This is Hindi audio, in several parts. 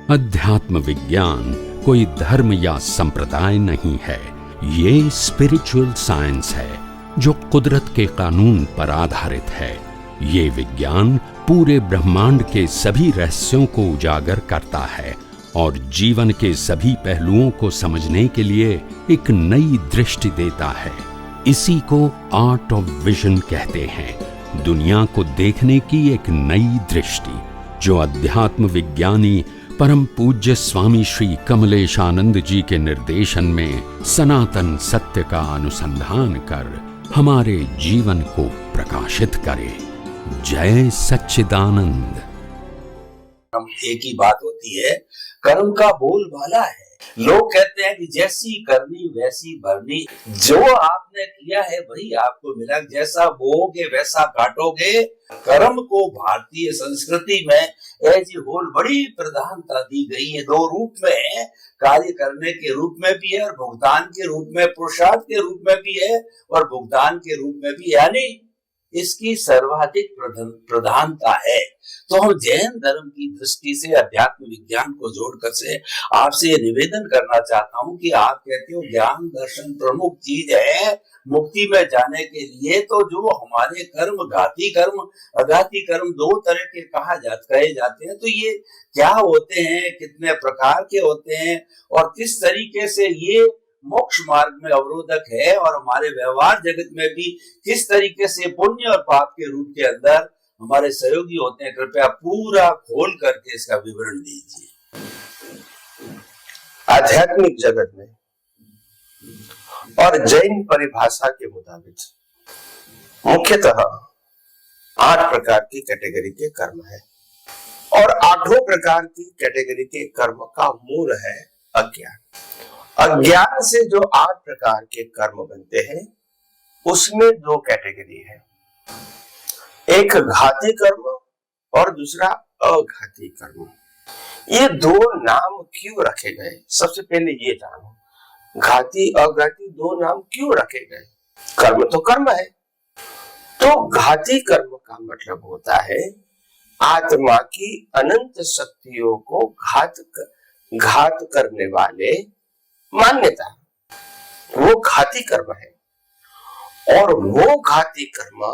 अध्यात्म विज्ञान कोई धर्म या संप्रदाय नहीं है, ये स्पिरिचुअल साइंस है जो कुदरत के कानून पर आधारित है। ये विज्ञान पूरे ब्रह्मांड के सभी रहस्यों को उजागर करता है और जीवन के सभी पहलुओं को समझने के लिए एक नई दृष्टि देता है। इसी को आर्ट ऑफ विजन कहते हैं, दुनिया को देखने की एक नई दृष्टि, जो अध्यात्म विज्ञानी परम पूज्य स्वामी श्री कमलेशानंद जी के निर्देशन में सनातन सत्य का अनुसंधान कर हमारे जीवन को प्रकाशित करे। जय सच्चिदानंद। हम एक ही बात होती है, कर्म का बोलबाला है। लोग कहते हैं कि जैसी करनी वैसी भरनी, जो आपने किया है वही आपको मिला, जैसा बोओगे वैसा काटोगे। कर्म को भारतीय संस्कृति में एज होल बड़ी प्रधानता दी गई है। दो रूप में, कार्य करने के रूप में भी है और भुगतान के रूप में, पुरुषार्थ के रूप में भी है और भुगतान के रूप में भी, यानी इसकी सर्वाधिक प्रधानता है। तो हम जैन धर्म की दृष्टि से अध्यात्म विज्ञान को जोड़कर से आपसे निवेदन करना चाहता हूं कि आप कहते हो ज्ञान दर्शन प्रमुख चीज है मुक्ति में जाने के लिए। तो जो हमारे कर्म, घाती कर्म, अघाती कर्म, दो तरह के कहे जाते हैं, तो ये क्या होते हैं, कितने प्रकार के होते हैं और किस तरीके से ये मोक्ष मार्ग में अवरोधक है और हमारे व्यवहार जगत में भी किस तरीके से पुण्य और पाप के रूप के अंदर हमारे सहयोगी होते हैं, कृपया पूरा खोल करके इसका विवरण दीजिए। आध्यात्मिक जगत में और जैन परिभाषा के मुताबिक मुख्यतः 8 प्रकार की कैटेगरी के कर्म है और 8 प्रकार की कैटेगरी के कर्म का मूल है अज्ञान। अज्ञान से जो 8 प्रकार के कर्म बनते हैं उसमें 2 कैटेगरी है, एक घाती कर्म और दूसरा अघाती कर्म। ये 2 नाम क्यों रखे गए, सबसे पहले ये जानो, घाती अघाती 2 नाम क्यों रखे गए? कर्म तो कर्म है। तो घाती कर्म का मतलब होता है आत्मा की अनंत शक्तियों को घात करने वाले मान्यता, वो घाती कर्म है। और वो घाती कर्म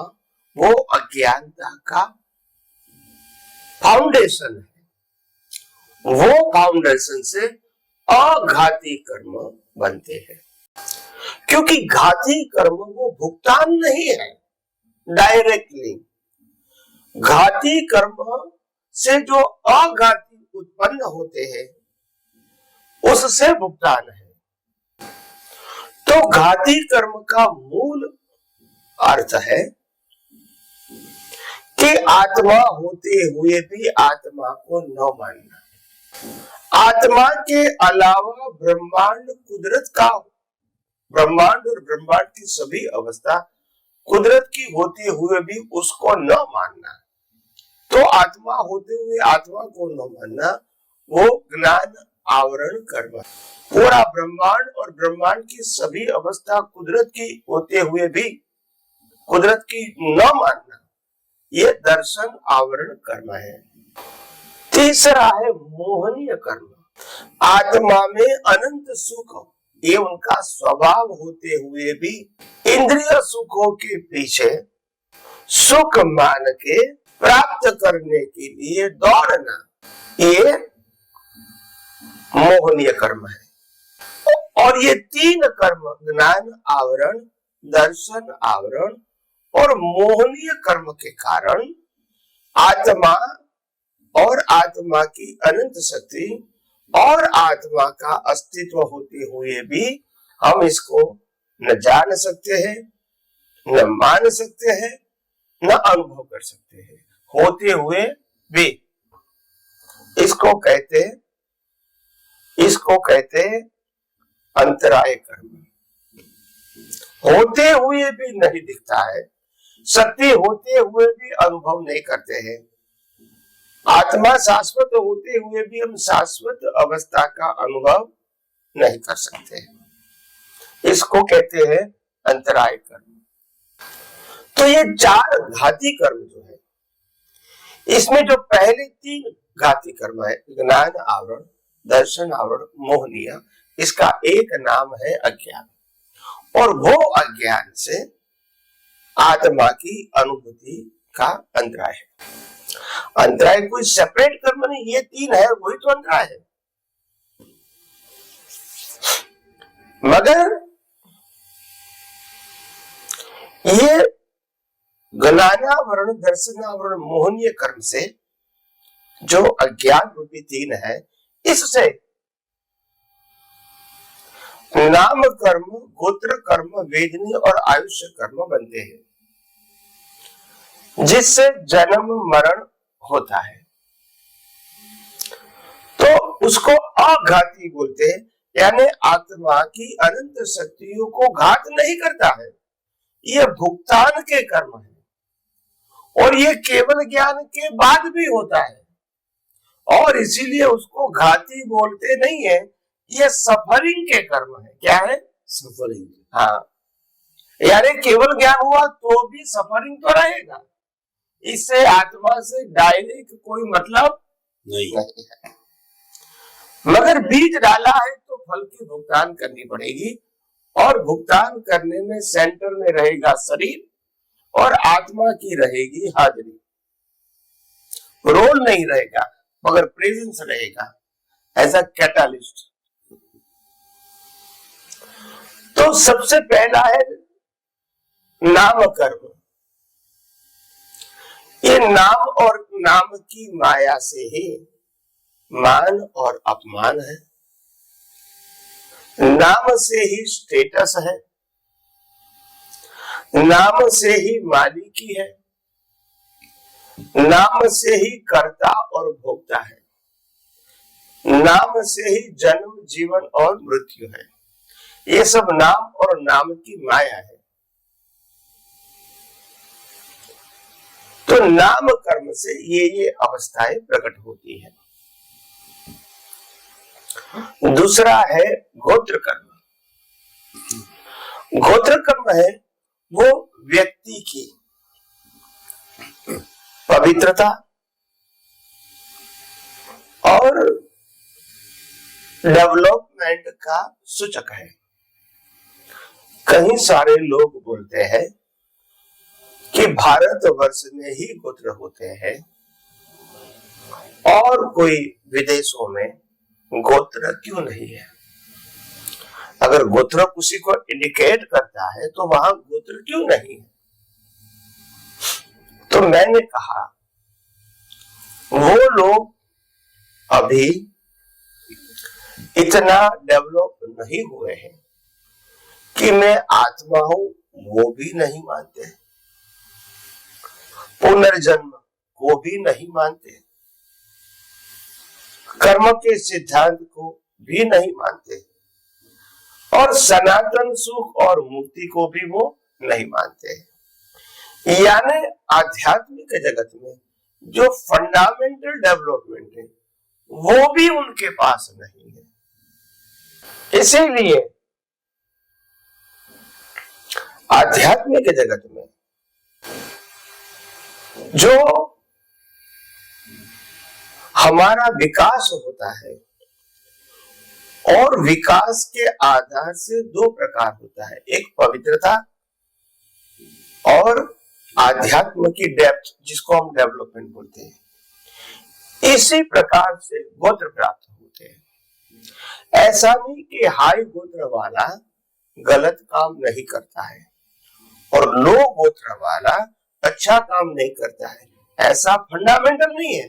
वो अज्ञानता का फाउंडेशन है। वो फाउंडेशन से अघाती कर्म बनते हैं, क्योंकि घाती कर्म वो भुगतान नहीं है डायरेक्टली। घाती कर्म से जो अघाती उत्पन्न होते हैं उससे भुगतान है। तो घाती कर्म का मूल अर्थ है कि आत्मा होते हुए भी आत्मा को न मानना। आत्मा के अलावा ब्रह्मांड कुदरत का, ब्रह्मांड और ब्रह्मांड की सभी अवस्था कुदरत की होते हुए भी उसको न मानना। तो आत्मा होते हुए आत्मा को न मानना वो ज्ञान आवरण कर्म। पूरा ब्रह्मांड और ब्रह्मांड की सभी अवस्था कुदरत की होते हुए भी कुदरत की न मानना, ये दर्शन आवरण कर्म है। तीसरा है मोहनीय कर्म। आत्मा में अनंत सुख ये उनका स्वभाव होते हुए भी इंद्रिय सुखों के पीछे सुख मान के प्राप्त करने के लिए दौड़ना, ये मोहनीय कर्म है। और ये 3 कर्म, ज्ञान आवरण, दर्शन आवरण और मोहनीय कर्म के कारण आत्मा और आत्मा की अनंत शक्ति और आत्मा का अस्तित्व होते हुए भी हम इसको न जान सकते हैं, न मान सकते हैं, न अनुभव कर सकते हैं। होते हुए भी इसको कहते हैं अंतराय कर्म। होते हुए भी नहीं दिखता है, शक्ति होते हुए भी अनुभव नहीं करते हैं, आत्मा शाश्वत होते हुए भी हम शाश्वत अवस्था का अनुभव नहीं कर सकते। इसको कहते हैं अंतराय कर्म। तो ये 4 घाती कर्म जो है, इसमें जो पहले 3 घाती कर्म है। ज्ञान आवरण, दर्शन आवरण, मोहनीय, इसका एक नाम है अज्ञान। और वो अज्ञान से आत्मा की अनुभूति का अंतराय है। अंतराय कोई सेपरेट कर्म नहीं, ये तीन है, वही तो अंतराय है। मगर ये ज्ञानावरण, दर्शनावरण, मोहनीय कर्म से जो अज्ञान रूपी तीन है, इससे नाम कर्म, गोत्र कर्म, वेदनी और आयुष्य कर्म बनते हैं, जिससे जन्म मरण होता है। तो उसको अघाती बोलते हैं, यानी आत्मा की अनंत शक्तियों को घात नहीं करता है, ये भुगतान के कर्म है। और ये केवल ज्ञान के बाद भी होता है, और इसीलिए उसको घाती बोलते नहीं है, ये सफरिंग के कर्म है। क्या है? सफरिंग। हाँ, यानी केवल ज्ञान हुआ तो भी सफरिंग तो रहेगा, इससे आत्मा से डायरेक्ट कोई मतलब नहीं है। मगर बीज डाला है तो फल की भुगतान करनी पड़ेगी, और भुगतान करने में सेंटर में रहेगा शरीर और आत्मा की रहेगी हाजिरी। रोल नहीं रहेगा मगर प्रेजेंस रहेगा एज अ कैटालिस्ट। तो सबसे पहला है नाम कर्म। ये नाम और नाम की माया से ही मान और अपमान है, नाम से ही स्टेटस है, नाम से ही मालिकी है, नाम से ही कर्ता और भोक्ता है, नाम से ही जन्म, जीवन और मृत्यु है। ये सब नाम और नाम की माया है। तो नाम कर्म से ये अवस्थाएं प्रकट होती है। दूसरा है गोत्र कर्म। गोत्र कर्म है वो व्यक्ति की पवित्रता और डेवलपमेंट का सूचक है। कई सारे लोग बोलते हैं कि भारतवर्ष में ही गोत्र होते हैं और कोई विदेशों में गोत्र क्यों नहीं है। अगर गोत्र किसी को इंडिकेट करता है तो वहां गोत्र क्यों नहीं है। तो मैंने कहा वो लोग अभी इतना डेवलप नहीं हुए हैं कि मैं आत्मा हूं, वो भी नहीं मानते, पुनर्जन्म को भी नहीं मानते, कर्म के सिद्धांत को भी नहीं मानते, और सनातन सुख और मुक्ति को भी वो नहीं मानते। यानी आध्यात्मिक जगत में जो फंडामेंटल डेवलपमेंट है वो भी उनके पास नहीं है। इसीलिए आध्यात्मिक जगत में जो हमारा विकास होता है, और विकास के आधार से दो प्रकार होता है, एक पवित्रता और आध्यात्म की डेप्थ, जिसको हम डेवलपमेंट बोलते हैं। इसी प्रकार से गोत्र प्राप्त होते हैं। ऐसा नहीं कि हाई गोत्र वाला गलत काम नहीं करता है और लो गोत्र वाला अच्छा काम नहीं करता है, ऐसा फंडामेंटल नहीं है।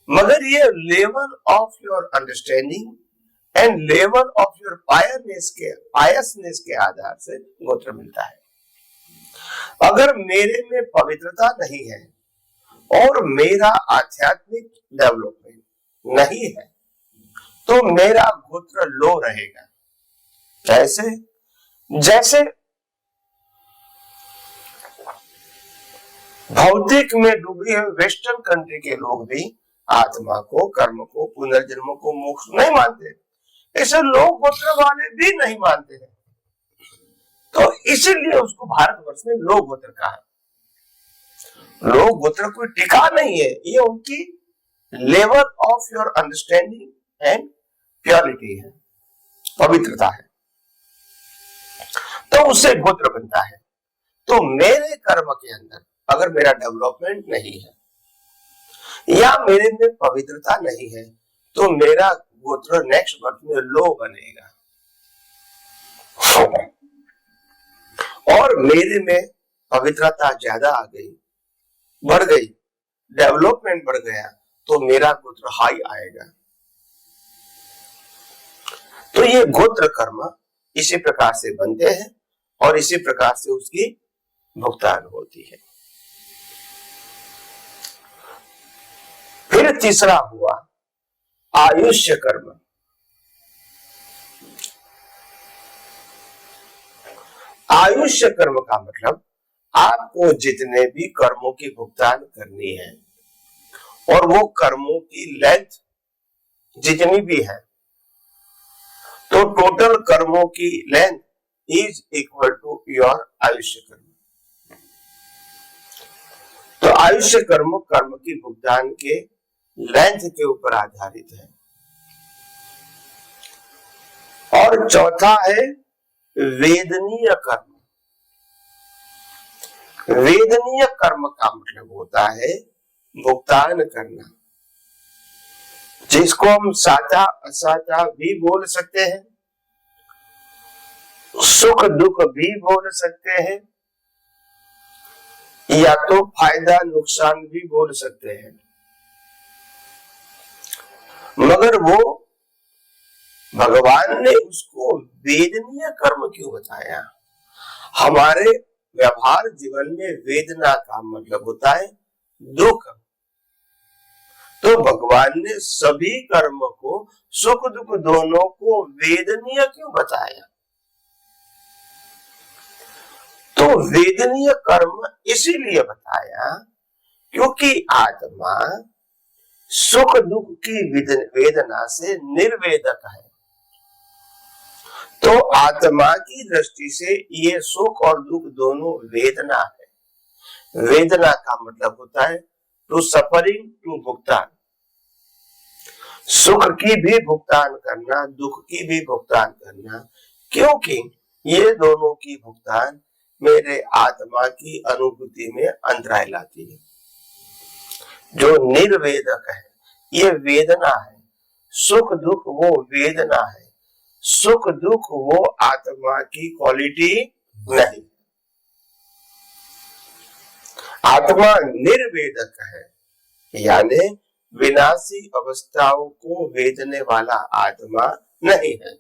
मगर ये level of your understanding and level of your piousness के आधार से गोत्र मिलता है। अगर मेरे में पवित्रता नहीं है और मेरा आध्यात्मिक डेवलपमेंट नहीं है तो मेरा गोत्र लो रहेगा। कैसे? जैसे भौतिक में डूबे हुए वेस्टर्न कंट्री के लोग भी आत्मा को, कर्म को, पुनर्जन्म को, मोक्ष नहीं मानते, ऐसे लोग गोत्र वाले भी नहीं मानते हैं। तो इसीलिए उसको भारतवर्ष में लोक गोत्र कहा। लोक गोत्र कोई टिका नहीं है, ये उनकी level of your understanding and purity है, पवित्रता है, तो उससे गोत्र बनता है। तो मेरे कर्म के अंदर अगर मेरा डेवलपमेंट नहीं है या मेरे में पवित्रता नहीं है तो मेरा गोत्र नेक्स्ट बर्थ में लो बनेगा। और मेरे में पवित्रता ज्यादा आ गई, बढ़ गई, डेवलपमेंट बढ़ गया तो मेरा गोत्र हाई आएगा। तो ये गोत्र कर्म इसी प्रकार से बनते हैं और इसी प्रकार से उसकी भुगतान होती है। फिर तीसरा हुआ आयुष्य कर्म। आयुष्य कर्म का मतलब आपको जितने भी कर्मों की भुगतान करनी है और वो कर्मों की लेंथ जितनी भी है तो टोटल कर्मों की length is equal to your आयुष्य कर्म। तो आयुष्य कर्म कर्म की भुगतान के लेंथ के ऊपर आधारित है। और चौथा है वेदनीय कर्म। वेदनीय कर्म का मतलब होता है भुगतान करना, जिसको हम साचा असाचा भी बोल सकते हैं, सुख दुख भी बोल सकते हैं, या तो फायदा नुकसान भी बोल सकते हैं। मगर वो भगवान ने उसको वेदनीय कर्म क्यों बताया? हमारे व्यवहार जीवन में वेदना का मतलब होता है दुख। तो भगवान ने सभी कर्म को, सुख दुख दोनों को वेदनीय क्यों बताया? तो वेदनीय कर्म इसीलिए बताया क्योंकि आत्मा सुख दुख की वेदना से निर्वेदक है। तो आत्मा की दृष्टि से ये सुख और दुख दोनों वेदना है। वेदना का मतलब होता है टू सफरिंग, टू भुगतान। सुख की भी भुगतान करना, दुख की भी भुगतान करना, क्योंकि ये दोनों की भुगतान मेरे आत्मा की अनुभूति में अंतराय लाती है। जो निर्वेदक है ये वेदना है, सुख दुख वो वेदना है, सुख दुख वो आत्मा की क्वालिटी नहीं। आत्मा निर्वेदक है, यानी विनाशी अवस्थाओं को वेदने वाला आत्मा नहीं है।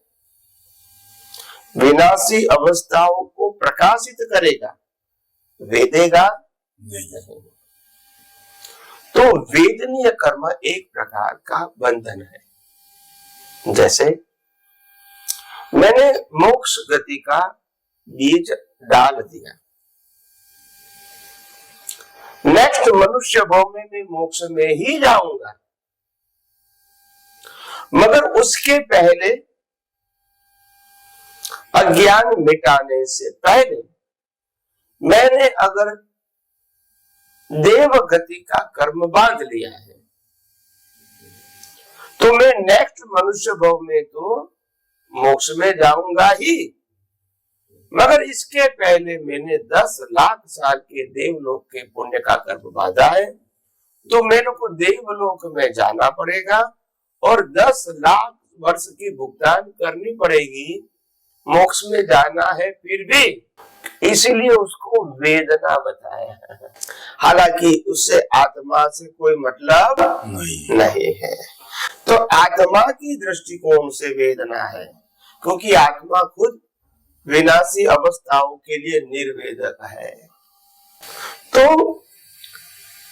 विनाशी अवस्थाओं को प्रकाशित करेगा, वेदेगा नहीं। तो वेदनीय कर्म एक प्रकार का बंधन है। जैसे मैंने मोक्ष गति का बीज डाल दिया, नेक्स्ट मनुष्य भाव में मैं मोक्ष में ही जाऊंगा, मगर उसके पहले अज्ञान मिटाने से पहले मैंने अगर देव गति का कर्म बांध लिया है तो मैं नेक्स्ट मनुष्य भाव में तो मोक्ष में जाऊंगा ही, मगर इसके पहले मैंने 10 लाख साल के देवलोक के पुण्य का कर्म बांधा है तो मेरे को देवलोक में जाना पड़ेगा और 10 लाख वर्ष की भुगतान करनी पड़ेगी, मोक्ष में जाना है फिर भी। इसीलिए उसको वेदना बताया है, हालांकि उससे आत्मा से कोई मतलब नहीं है। तो आत्मा की दृष्टिकोण से वेदना है क्योंकि आत्मा खुद विनाशी अवस्थाओं के लिए निर्वेदक है। तो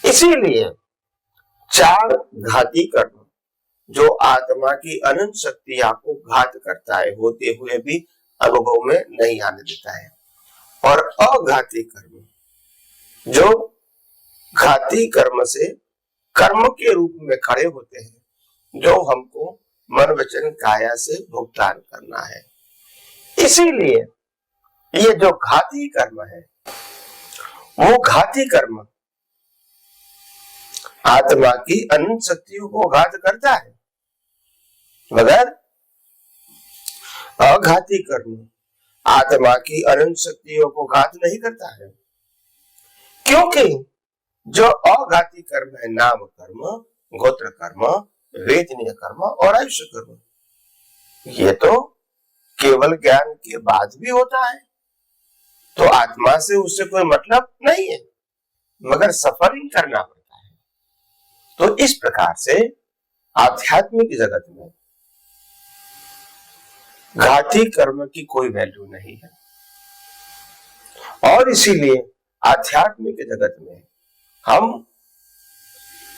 इसीलिए 4 घाती कर्म जो आत्मा की अनंत शक्तियां को घात करता है, होते हुए भी अनुभव में नहीं आने देता है, और अघाती कर्म जो घाती कर्म से कर्म के रूप में खड़े होते हैं, जो हमको मन वचन काया से भुगतान करना है। इसीलिए ये जो घाती कर्म है वो घाती कर्म आत्मा की अनंत शक्तियों को घात करता है, मगर अघाती कर्म आत्मा की अनंत शक्तियों को घात नहीं करता है, क्योंकि जो अघाती कर्म है नाम कर्म, गोत्र कर्म, वेदनीय कर्म और आयुष्य कर्म, ये तो केवल ज्ञान के बाद भी होता है, तो आत्मा से उससे कोई मतलब नहीं है, मगर सफरिंग करना पड़ता है। तो इस प्रकार से आध्यात्मिक जगत में घाती कर्म की कोई वैल्यू नहीं है, और इसीलिए आध्यात्मिक जगत में हम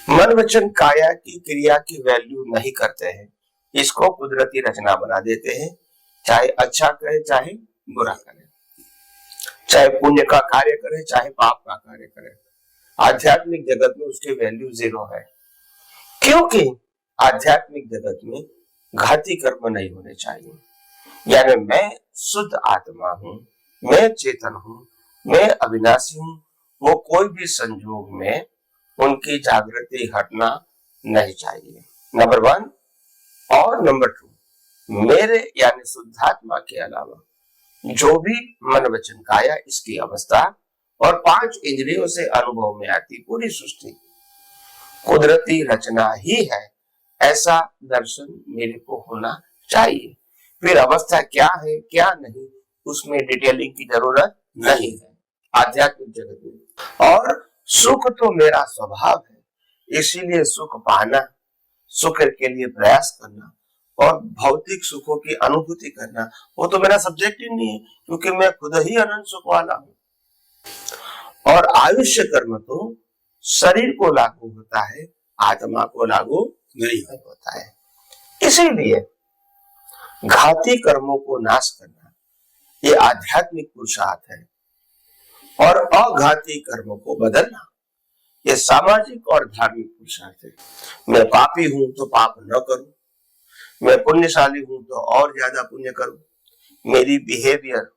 मन वचन काया की क्रिया की वैल्यू नहीं करते हैं, इसको कुदरती रचना बना देते हैं, चाहे अच्छा करे चाहे बुरा करे, चाहे पुण्य का कार्य करे चाहे पाप का कार्य करे, आध्यात्मिक जगत में उसकी वैल्यू 0 है, क्योंकि आध्यात्मिक जगत में घाती कर्म नहीं होने चाहिए। यानी मैं शुद्ध आत्मा हूं, मैं चेतन हूं, मैं अविनाशी हूं, वो कोई भी संजोग में उनकी जागृति हटना नहीं चाहिए, नंबर 1। और नंबर 2, मेरे यानी शुद्धात्मा के अलावा जो भी मन वचन काया इसकी अवस्था और 5 इंद्रियों से अनुभव में आती पूरी सृष्टि कुदरती रचना ही है, ऐसा दर्शन मेरे को होना चाहिए। फिर अवस्था क्या है क्या नहीं उसमें डिटेलिंग की जरूरत नहीं है आध्यात्मिक जगत में। और सुख तो मेरा स्वभाव है, इसीलिए सुख पाना, सुख के लिए प्रयास करना और भौतिक सुखों की अनुभूति करना वो तो मेरा सब्जेक्ट ही नहीं है, क्योंकि मैं खुद ही अनंत सुख वाला हूं। और आयुष्य कर्म तो शरीर को लागू होता है, आत्मा को लागू नहीं होता है। इसीलिए घाती कर्मों को नाश करना ये आध्यात्मिक पुरुषार्थ है, और अघाती कर्मों को बदलना ये सामाजिक और धार्मिक पुरुषार्थ है। मैं पापी हूं तो पाप न करूं, मैं पुण्यशाली हूं तो और ज्यादा पुण्य करूं, मेरी बिहेवियर,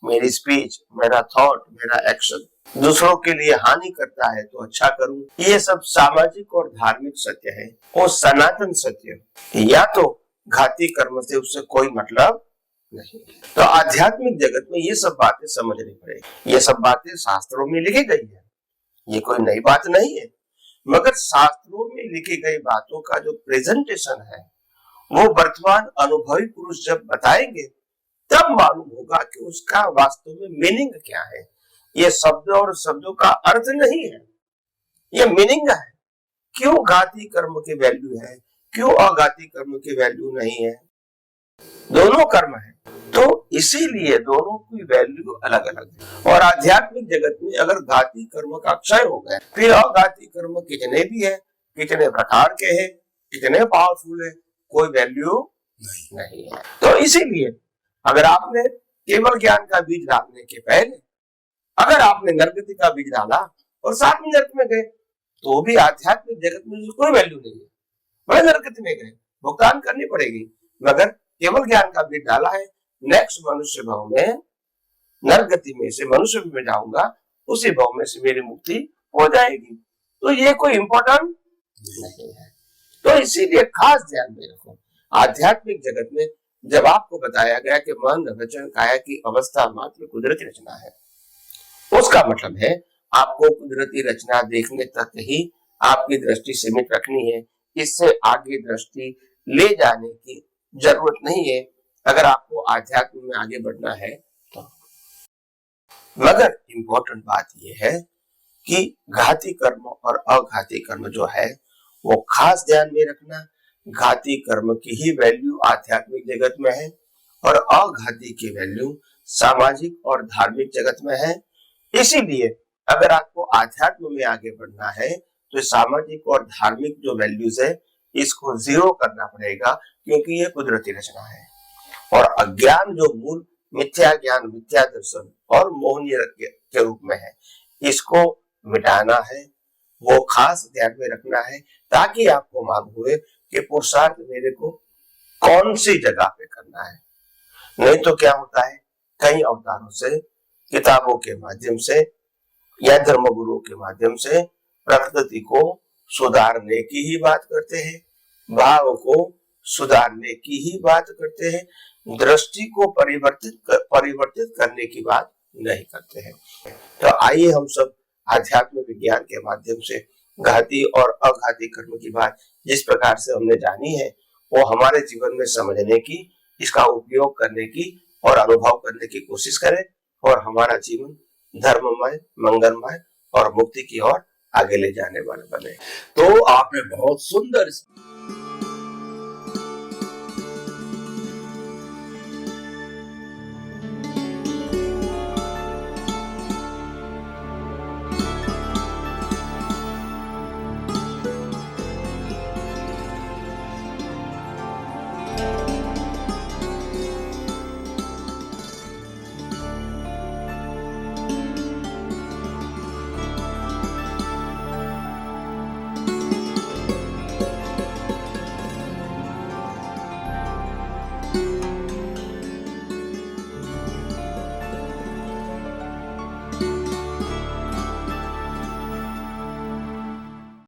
मेरी स्पीच, मेरा थॉट, मेरा एक्शन दूसरों के लिए हानि करता है तो अच्छा करूं, ये सब सामाजिक और धार्मिक सत्य है। और सनातन सत्य या तो घाती कर्म से उससे कोई मतलब नहीं। तो आध्यात्मिक जगत में ये सब बातें समझनी पड़ेगी। ये सब बातें शास्त्रों में लिखी गई है, ये कोई नई बात नहीं है, मगर शास्त्रों में लिखी गई बातों का जो प्रेजेंटेशन है वो वर्तमान अनुभवी पुरुष जब बताएंगे तब मालूम होगा कि उसका वास्तव में मीनिंग क्या है। ये शब्द और शब्दों का अर्थ नहीं है, ये मीनिंग है। क्यों घाती कर्म की वैल्यू है, क्यों अघाती कर्म की वैल्यू नहीं है, दोनों कर्म है, तो इसीलिए दोनों की वैल्यू अलग अलग है। और आध्यात्मिक जगत में अगर घाती कर्म का क्षय हो गया, फिर अघाती कर्म कितने भी है, कितने प्रकार के हैं, कितने पावरफुल है, कोई वैल्यू नहीं है। तो इसीलिए अगर आपने केवल ज्ञान का बीज डालने के पहले अगर आपने नरगति का बीज डाला और साथ में नरक में गए तो भी आध्यात्मिक जगत में कोई वैल्यू नहीं है, बड़े नरगति में गए, भुगतान करनी पड़ेगी। मगर केवल ज्ञान का बीज डाला है, नेक्स्ट मनुष्य भाव में नरगति में से मनुष्य में जाऊंगा, उसी भाव में से मेरी मुक्ति हो जाएगी। तो ये कोई इंपॉर्टेंट नहीं है। तो इसीलिए खास ध्यान में रखो, आध्यात्मिक जगत में जब आपको बताया गया कि मन वचन काया की अवस्था मात्र कुदरती रचना है, उसका मतलब है आपको कुदरती रचना देखने तक ही आपकी दृष्टि सीमित रखनी है, इससे आगे दृष्टि ले जाने की जरूरत नहीं है अगर आपको आध्यात्म में आगे बढ़ना है तो। मगर इंपॉर्टेंट बात यह है कि घाती कर्म और अघाती कर्म जो है वो खास ध्यान में रखना। घाती कर्म की ही वैल्यू आध्यात्मिक जगत में है और अघाती की वैल्यू सामाजिक और धार्मिक जगत में है। इसीलिए अगर आपको आध्यात्म में आगे बढ़ना है तो सामाजिक और धार्मिक जो वैल्यूज है इसको 0 करना पड़ेगा, क्योंकि ये कुदरती रचना है। और अज्ञान जो मूल मिथ्या ज्ञान, मिथ्या दर्शन और मोहनीय के रूप में है, इसको मिटाना है, वो खास ध्यान में रखना है, ताकि आपको मालूम हुए कि पुरुषार्थ मेरे को कौन सी जगह पे करना है। नहीं तो क्या होता है, कई अवतारों से, किताबों के माध्यम से या धर्मगुरुओं के माध्यम से प्रकृति को सुधारने की ही बात करते हैं, भाव को सुधारने की ही बात करते हैं, दृष्टि को परिवर्तित करने की बात नहीं करते हैं। तो आइए हम सब आध्यात्म विज्ञान के माध्यम से घाती और अघाती कर्म की बात जिस प्रकार से हमने जानी है वो हमारे जीवन में समझने की, इसका उपयोग करने की और अनुभव करने की कोशिश करें और हमारा जीवन धर्ममय, मंगलमय और मुक्ति की ओर आगे ले जाने वाला बने। तो आपने बहुत सुंदर